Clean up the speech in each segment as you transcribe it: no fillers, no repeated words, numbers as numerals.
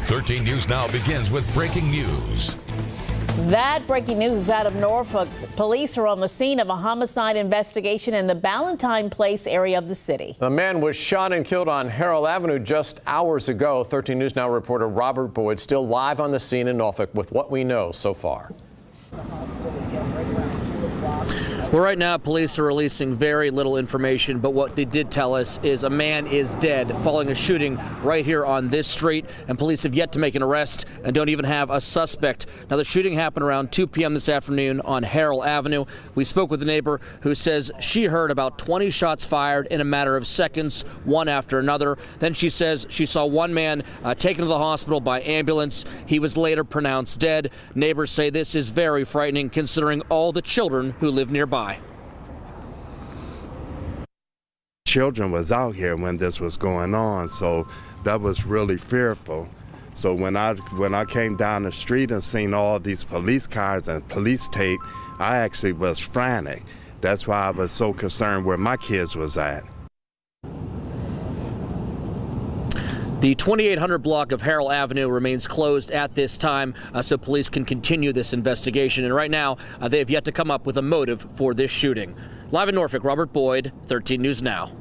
13 News Now begins with breaking news. That breaking news is out of Norfolk. Police are on the scene of a homicide investigation in the Ballantyne Place area of the city. A man was shot and killed on Harold Avenue just hours ago. 13 News Now reporter Robert Boyd still live on the scene in Norfolk with what we know so far. Well, right now, police are releasing very little information, but what they did tell us is a man is dead following a shooting right here on this street, and police have yet to make an arrest and don't even have a suspect. Now, the shooting happened around 2 p.m. this afternoon on Harold Avenue. We spoke with a neighbor who says she heard about 20 shots fired in a matter of seconds, one after another. Then she says she saw one man taken to the hospital by ambulance. He was later pronounced dead. Neighbors say this is very frightening considering all the children who live nearby. Children was out here when this was going on, so that was really fearful. So when I came down the street and seen all these police cars and police tape, I actually was frantic. That's why I was so concerned where my kids was at. The 2800 block of Harold Avenue remains closed at this time, so police can continue this investigation. And right now, they have yet to come up with a motive for this shooting. Live in Norfolk, Robert Boyd, 13 News Now.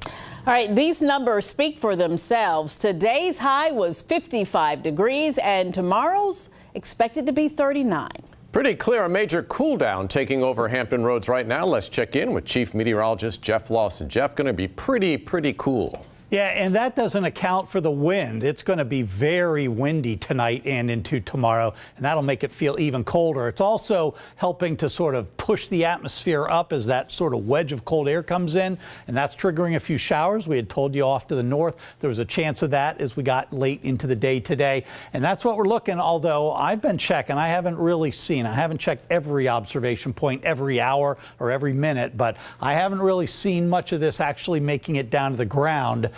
All right, these numbers speak for themselves. Today's high was 55 degrees and tomorrow's expected to be 39. Pretty clear, a major cool down taking over Hampton roads right now. Let's check in with Chief Meteorologist Jeff Lawson. Jeff, going to be pretty cool. Yeah, and that doesn't account for the wind. It's going to be very windy tonight and into tomorrow, and that'll make it feel even colder. It's also helping to sort of push the atmosphere up as that sort of wedge of cold air comes in, and that's triggering a few showers. We had told you off to the north there was a chance of that as we got late into the day today, and that's what we're looking, although I've been checking. I haven't checked every observation point every hour or every minute, but I haven't really seen much of this actually making it down to the ground.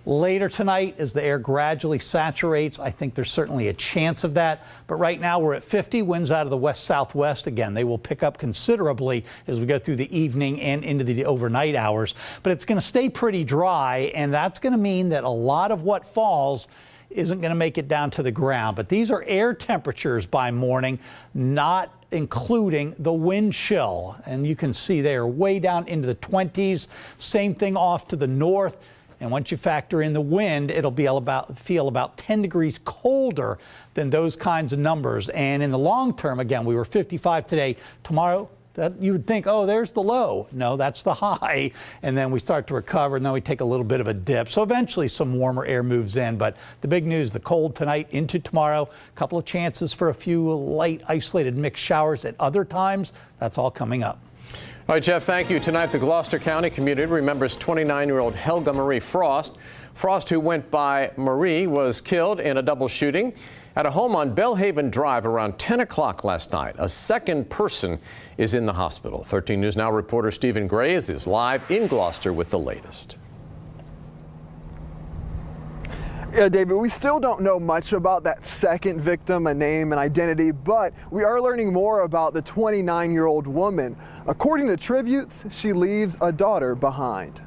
Later tonight, as the air gradually saturates, I think there's certainly a chance of that. But right now we're at 50, winds out of the west-southwest. Again, they will pick up considerably as we go through the evening and into the overnight hours. But it's going to stay pretty dry, and that's going to mean that a lot of what falls isn't going to make it down to the ground. But these are air temperatures by morning, not including the wind chill. And you can see they are way down into the 20s. Same thing off to the north. And once you factor in the wind, it'll be feel about 10 degrees colder than those kinds of numbers. And in the long term, again, we were 55 today. Tomorrow, that you would think, oh, there's the low. No, that's the high. And then we start to recover, and then we take a little bit of a dip. So eventually some warmer air moves in. But the big news, the cold tonight into tomorrow, a couple of chances for a few light, isolated mixed showers at other times. That's all coming up. All right, Jeff, thank you. Tonight, the Gloucester County community remembers 29-year-old Helga Marie Frost. Frost, who went by Marie, was killed in a double shooting at a home on Belhaven Drive around 10 o'clock last night. A second person is in the hospital. 13 News Now reporter Stephen Gray is live in Gloucester with the latest. Yeah, David, we still don't know much about that second victim, a name and identity, but we are learning more about the 29-year-old woman. According to tributes, she leaves a daughter behind.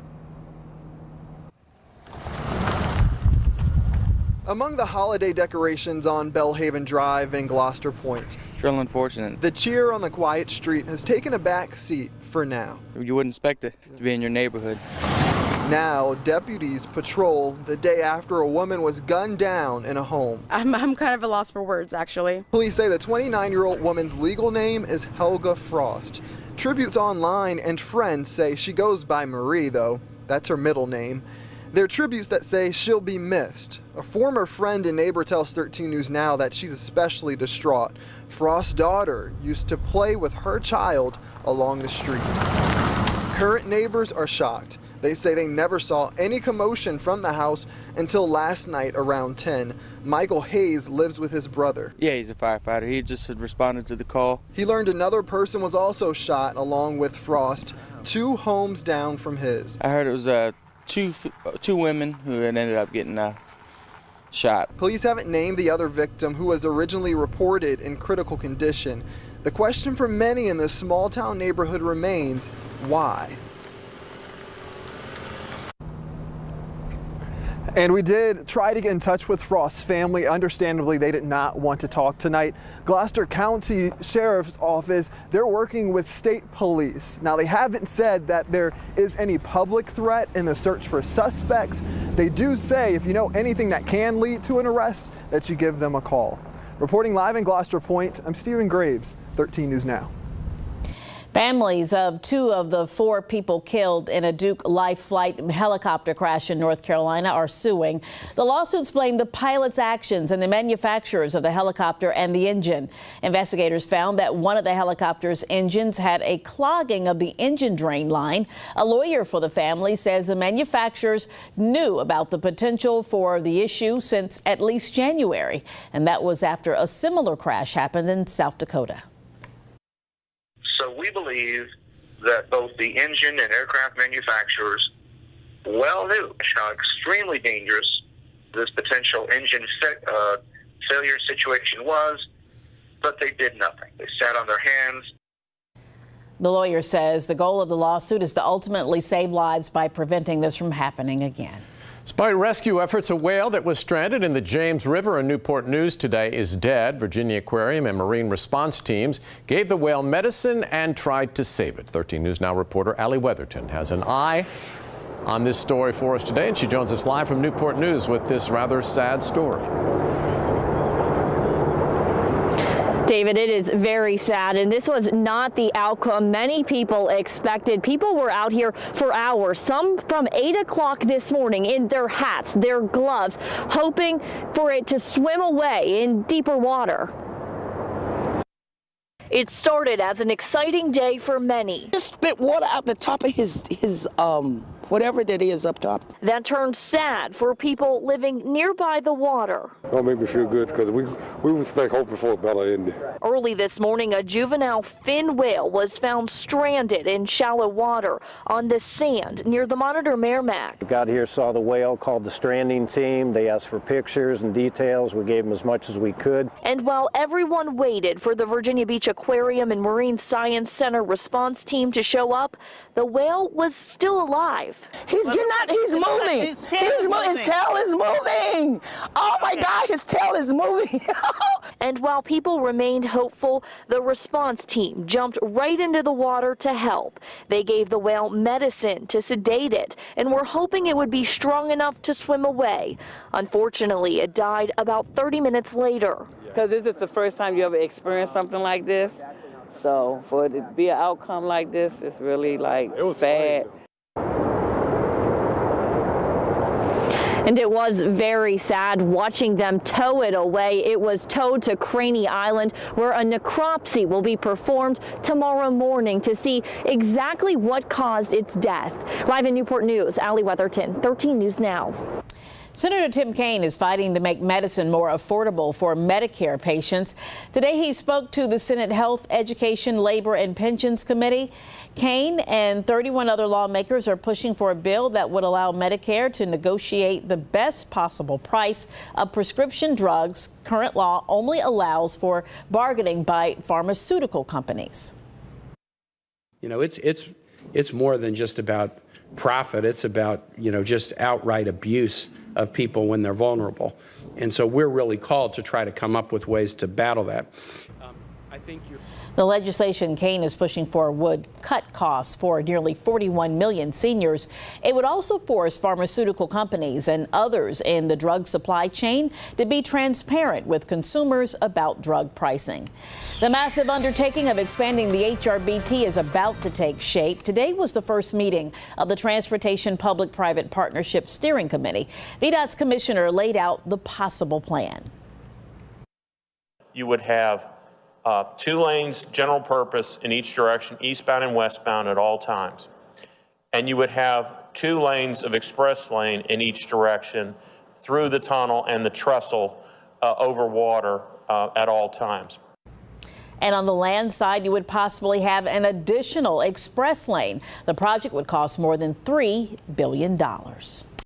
Among the holiday decorations on Belhaven Drive in Gloucester Point, it's real unfortunate. the cheer on the quiet street has taken a back seat for now. You wouldn't expect it to be in your neighborhood. Now, deputies patrol the day after a woman was gunned down in a home. I'm kind of at a loss for words, actually. Police say the 29-year-old woman's legal name is Helga Frost. Tributes online and friends say she goes by Marie, though. That's her middle name. There are tributes that say she'll be missed. A former friend and neighbor tells 13 News Now that she's especially distraught. Frost's daughter used to play with her child along the street. Current neighbors are shocked. They say they never saw any commotion from the house until last night around 10. Michael Hayes lives with his brother. Yeah, he's a firefighter. He just had responded to the call. He learned another person was also shot along with Frost, 2 homes down from his. I heard it was two women who had ended up getting shot. Police haven't named the other victim, who was originally reported in critical condition. The question for many in this small town neighborhood remains, why? And we did try to get in touch with Frost's family. Understandably, they did not want to talk tonight. Gloucester County Sheriff's Office, they're working with state police. Now, they haven't said that there is any public threat in the search for suspects. They do say if you know anything that can lead to an arrest, that you give them a call. Reporting live in Gloucester Point, I'm Stephen Graves, 13 News Now. Families of 2 of the 4 people killed in a Duke Life Flight helicopter crash in North Carolina are suing. The lawsuits blame the pilot's actions and the manufacturers of the helicopter and the engine. Investigators found that one of the helicopter's engines had a clogging of the engine drain line. A lawyer for the family says the manufacturers knew about the potential for the issue since at least January, and that was after a similar crash happened in South Dakota. So we believe that both the engine and aircraft manufacturers well knew how extremely dangerous this potential engine failure situation was, but they did nothing. They sat on their hands. The lawyer says the goal of the lawsuit is to ultimately save lives by preventing this from happening again. Despite rescue efforts, a whale that was stranded in the James River in Newport News today is dead. Virginia Aquarium and Marine response teams gave the whale medicine and tried to save it. 13 News Now reporter Allie Weatherton has an eye on this story for us today, and she joins us live from Newport News with this rather sad story. David, it is very sad, and this was not the outcome many people expected. People were out here for hours, some from 8 o'clock this morning in their hats, their gloves, hoping for it to swim away in deeper water. It started as an exciting day for many. Just spit water out the top of his whatever that is up top. That turned sad for people living nearby the water. That'll make me feel good because we would stay hoping for a better ending. Early this morning, a juvenile fin whale was found stranded in shallow water on the sand near the Monitor Merrimack. We got here, saw the whale, called the stranding team. They asked for pictures and details. We gave them as much as we could. And while everyone waited for the Virginia Beach Aquarium and Marine Science Center response team to show up, the whale was still alive. He's getting out. He's moving. His tail is moving. Oh my God, his tail is moving. And while people remained hopeful, the response team jumped right into the water to help. They gave the whale medicine to sedate it and were hoping it would be strong enough to swim away. Unfortunately, it died about 30 minutes later. Because this is the first time you ever experienced something like this. So for it to be an outcome like this, it's really sad. And it was very sad watching them tow it away. It was towed to Craney Island, where a necropsy will be performed tomorrow morning to see exactly what caused its death. Live in Newport News, Allie Weatherton, 13 News Now. Senator Tim Kaine is fighting to make medicine more affordable for Medicare patients. Today he spoke to the Senate Health, Education, Labor and Pensions Committee. Kaine and 31 other lawmakers are pushing for a bill that would allow Medicare to negotiate the best possible price of prescription drugs. Current law only allows for bargaining by pharmaceutical companies. You know, it's more than just about profit. It's about, just outright abuse of people when they're vulnerable. And so we're really called to try to come up with ways to battle that. The legislation Kaine is pushing for would cut costs for nearly 41 million seniors. It would also force pharmaceutical companies and others in the drug supply chain to be transparent with consumers about drug pricing. The massive undertaking of expanding the HRBT is about to take shape. Today was the first meeting of the Transportation Public-Private Partnership Steering Committee. VDOT's commissioner laid out the possible plan. You would have 2 lanes, general purpose in each direction, eastbound and westbound at all times. And you would have 2 lanes of express lane in each direction through the tunnel and the trestle over water at all times. And on the land side, you would possibly have an additional express lane. The project would cost more than $3 billion.